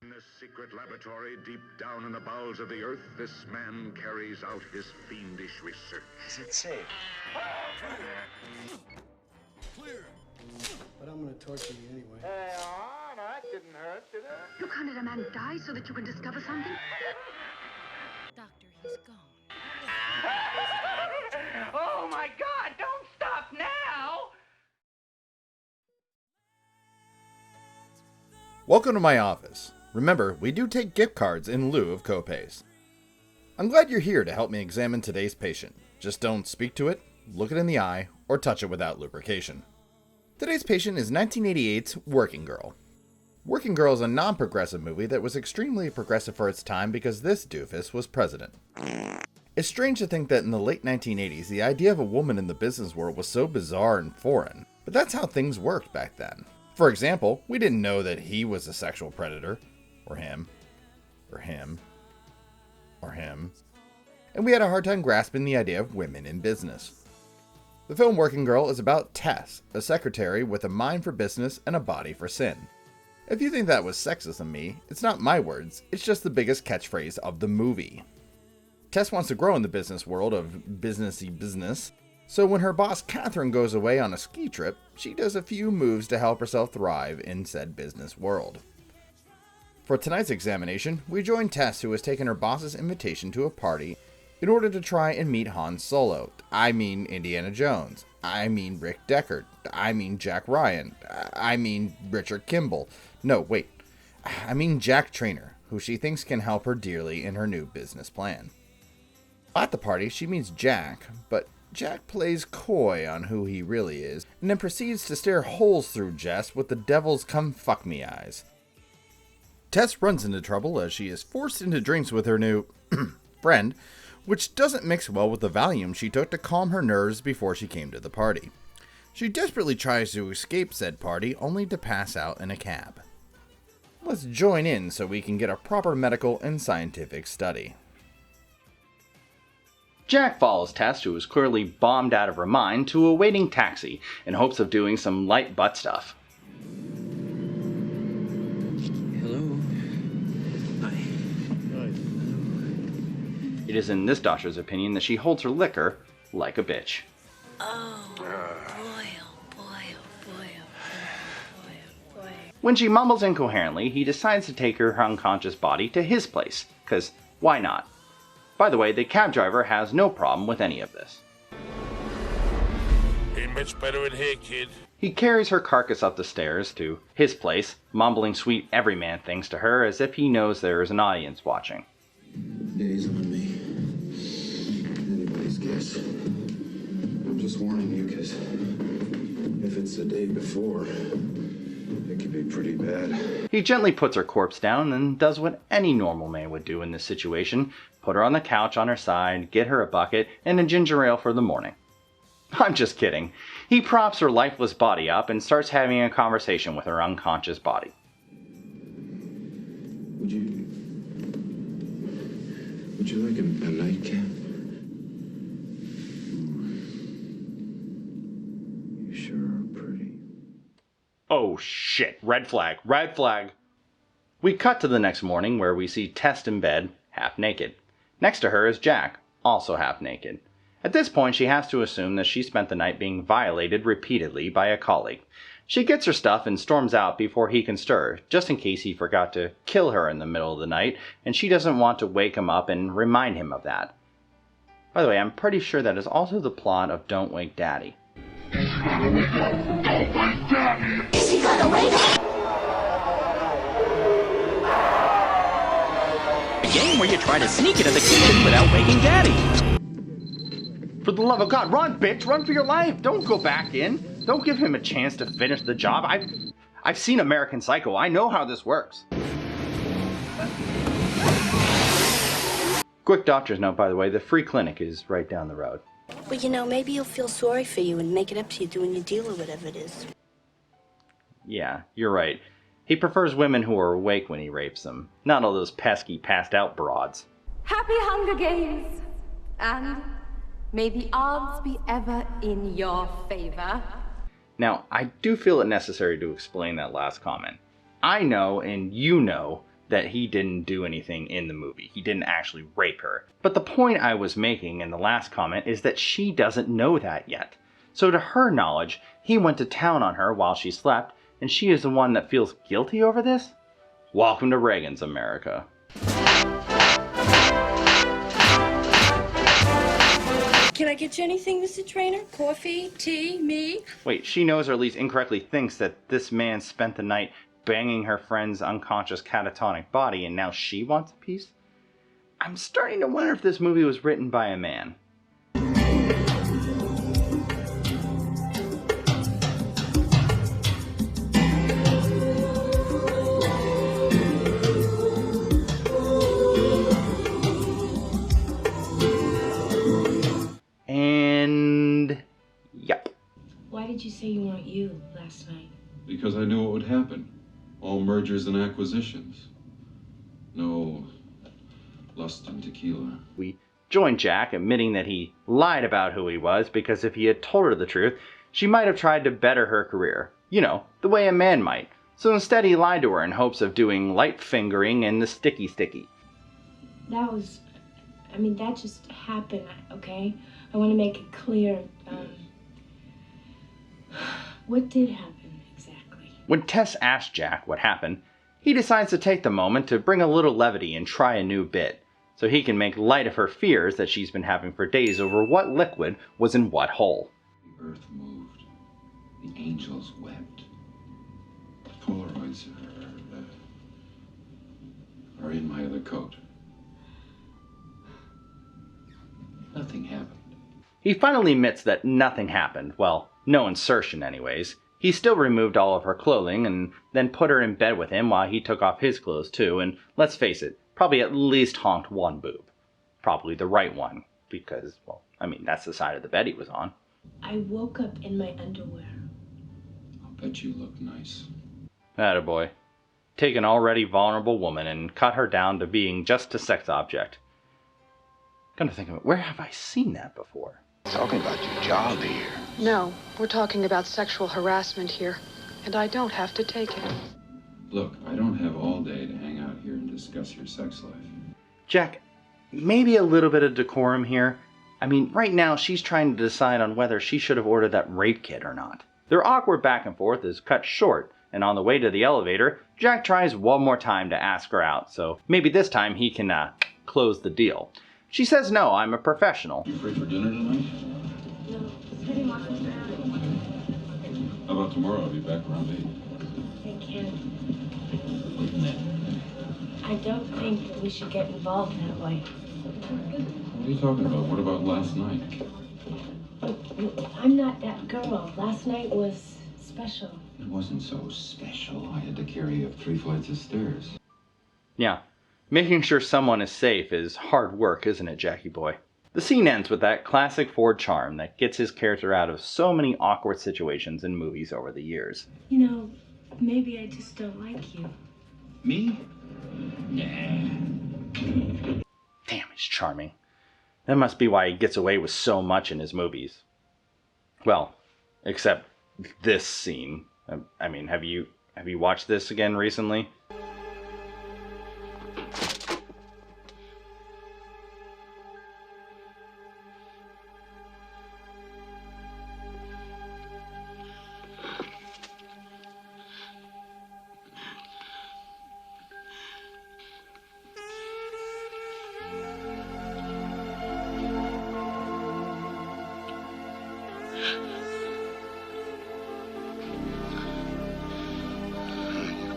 In a secret laboratory deep down in the bowels of the earth, this man carries out his fiendish research. Is it safe? Clear. But I'm gonna torture you anyway. No, that didn't hurt, did it? You can't let a man die so that you can discover something? Doctor, he's gone. Oh my God, don't stop now! Welcome to my office. Remember, we do take gift cards in lieu of copays. I'm glad you're here to help me examine today's patient. Just don't speak to it, look it in the eye, or touch it without lubrication. Today's patient is 1988's Working Girl. Working Girl is a non-progressive movie that was extremely progressive for its time because this doofus was president. It's strange to think that in the late 1980s, the idea of a woman in the business world was so bizarre and foreign, but that's how things worked back then. For example, we didn't know that he was a sexual predator, or him, or him, or him, and we had a hard time grasping the idea of women in business. The film Working Girl is about Tess, a secretary with a mind for business and a body for sin. If you think that was sexist of me, it's not my words, it's just the biggest catchphrase of the movie. Tess wants to grow in the business world of businessy business, so when her boss Katherine goes away on a ski trip, she does a few moves to help herself thrive in said business world. For tonight's examination, we join Tess, who has taken her boss's invitation to a party in order to try and meet Han Solo. I mean Indiana Jones. I mean Rick Deckard. I mean Jack Ryan. I mean Richard Kimball. No, wait. I mean Jack Trainer, who she thinks can help her dearly in her new business plan. At the party, she meets Jack, but Jack plays coy on who he really is, and then proceeds to stare holes through Jess with the devil's come fuck me eyes. Tess runs into trouble as she is forced into drinks with her new friend, which doesn't mix well with the Valium she took to calm her nerves before she came to the party. She desperately tries to escape said party, only to pass out in a cab. Let's join in so we can get a proper medical and scientific study. Jack follows Tess, who is clearly bombed out of her mind, to a waiting taxi in hopes of doing some light butt stuff. Hello. Hi. It is in this doctor's opinion that she holds her liquor like a bitch. Oh, boy, oh, boy, oh, boy, oh, boy, oh, boy. When she mumbles incoherently, he decides to take her unconscious body to his place, cause why not? By the way, the cab driver has no problem with any of this. Ain't much better in here, kid. He carries her carcass up the stairs to his place, mumbling sweet everyman things to her as if he knows there is an audience watching. Days on me. Anybody's guess. I'm just warning you, because if it's the day before, it could be pretty bad. He gently puts her corpse down and does what any normal man would do in this situation. Put her on the couch on her side, get her a bucket, and a ginger ale for the morning. I'm just kidding. He props her lifeless body up and starts having a conversation with her unconscious body. Would you like a nightcap? You sure are pretty. Oh shit, red flag, red flag. We cut to the next morning where we see Tess in bed, half naked. Next to her is Jack, also half naked. At this point, she has to assume that she spent the night being violated repeatedly by a colleague. She gets her stuff and storms out before he can stir, just in case he forgot to kill her in the middle of the night, and she doesn't want to wake him up and remind him of that. By the way, I'm pretty sure that is also the plot of Don't Wake Daddy. Is he gonna wake up? Don't wake Daddy! Is he gonna wake up? A game where you try to sneak into the kitchen without waking Daddy. For the love of God, run, bitch! Run for your life! Don't go back in! Don't give him a chance to finish the job. I've seen American Psycho. I know how this works. Quick doctor's note, by the way, the free clinic is right down the road. Well, you know, maybe he'll feel sorry for you and make it up to you doing your deal or whatever it is. Yeah, you're right. He prefers women who are awake when he rapes them, not all those pesky, passed-out broads. Happy Hunger Games! And may the odds be ever in your favor. Now, I do feel it necessary to explain that last comment. I know, and you know, that he didn't do anything in the movie. He didn't actually rape her. But the point I was making in the last comment is that she doesn't know that yet. So to her knowledge, he went to town on her while she slept, and she is the one that feels guilty over this? Welcome to Reagan's America. Can I get you anything, Mr. Trainer? Coffee, tea, me? Wait, she knows or at least incorrectly thinks that this man spent the night banging her friend's unconscious catatonic body and now she wants a piece? I'm starting to wonder if this movie was written by a man. And yep. Why did you say you weren't you last night? Because I knew what would happen. All mergers and acquisitions. No lust and tequila. We joined Jack, admitting that he lied about who he was because if he had told her the truth, she might have tried to better her career. You know, the way a man might. So instead he lied to her in hopes of doing light fingering and the sticky. That just happened, okay? I want to make it clear, what did happen exactly? When Tess asked Jack what happened, he decides to take the moment to bring a little levity and try a new bit, so he can make light of her fears that she's been having for days over what liquid was in what hole. The earth moved. The angels wept. The Polaroids are in my other coat. Nothing happened. He finally admits that nothing happened. Well, no insertion anyways. He still removed all of her clothing and then put her in bed with him while he took off his clothes too, and let's face it, probably at least honked one boob. Probably the right one, because, well, that's the side of the bed he was on. I woke up in my underwear. I'll bet you look nice. Attaboy. Take an already vulnerable woman and cut her down to being just a sex object. Come to think of it, where have I seen that before? Talking about your job here. No, we're talking about sexual harassment here, and I don't have to take it. Look, I don't have all day to hang out here and discuss your sex life. Jack, maybe a little bit of decorum here. Right now she's trying to decide on whether she should have ordered that rape kit or not. Their awkward back and forth is cut short, and on the way to the elevator, Jack tries one more time to ask her out, so maybe this time he can, close the deal. She says no, I'm a professional. You free for dinner tonight? No, pretty much. How about tomorrow? I'll be back around 8. I can't. I don't think that we should get involved that way. What are you talking about? What about last night? I'm not that girl. Last night was special. It wasn't so special. I had to carry you up 3 flights of stairs. Yeah. Making sure someone is safe is hard work, isn't it, Jackie boy? The scene ends with that classic Ford charm that gets his character out of so many awkward situations in movies over the years. Maybe I just don't like you. Me? Nah. Damn, he's charming. That must be why he gets away with so much in his movies. Well, except this scene. Have you watched this again recently?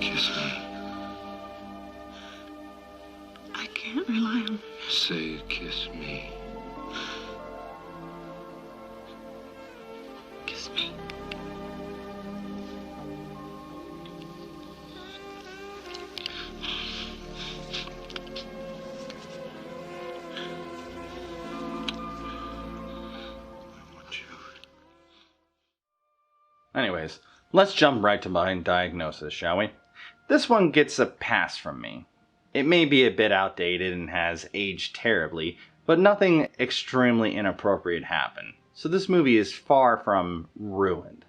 Kiss me. I can't rely on... Say, kiss me. Kiss me. Anyways, let's jump right to my diagnosis, shall we? This one gets a pass from me. It may be a bit outdated and has aged terribly, but nothing extremely inappropriate happened, so this movie is far from ruined.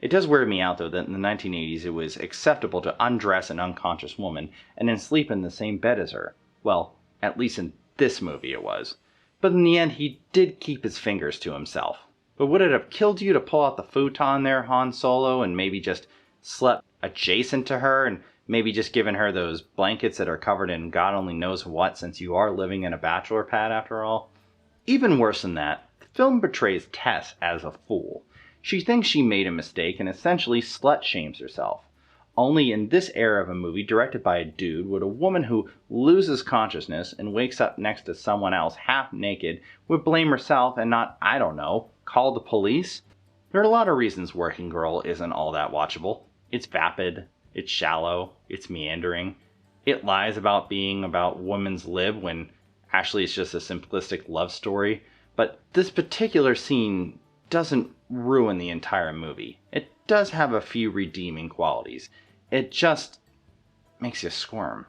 It does weird me out, though, that in the 1980s it was acceptable to undress an unconscious woman and then sleep in the same bed as her. Well, at least in this movie it was. But in the end, he did keep his fingers to himself. But would it have killed you to pull out the futon there, Han Solo, and maybe just slept adjacent to her, and maybe just given her those blankets that are covered in God only knows what, since you are living in a bachelor pad after all? Even worse than that, the film portrays Tess as a fool. She thinks she made a mistake and essentially slut-shames herself. Only in this era of a movie directed by a dude would a woman who loses consciousness and wakes up next to someone else half naked would blame herself and not, I don't know, call the police? There are a lot of reasons Working Girl isn't all that watchable. It's vapid, it's shallow, it's meandering. It lies about being about women's lib when actually it's just a simplistic love story. But this particular scene doesn't ruin the entire movie. It does have a few redeeming qualities. It just makes you squirm.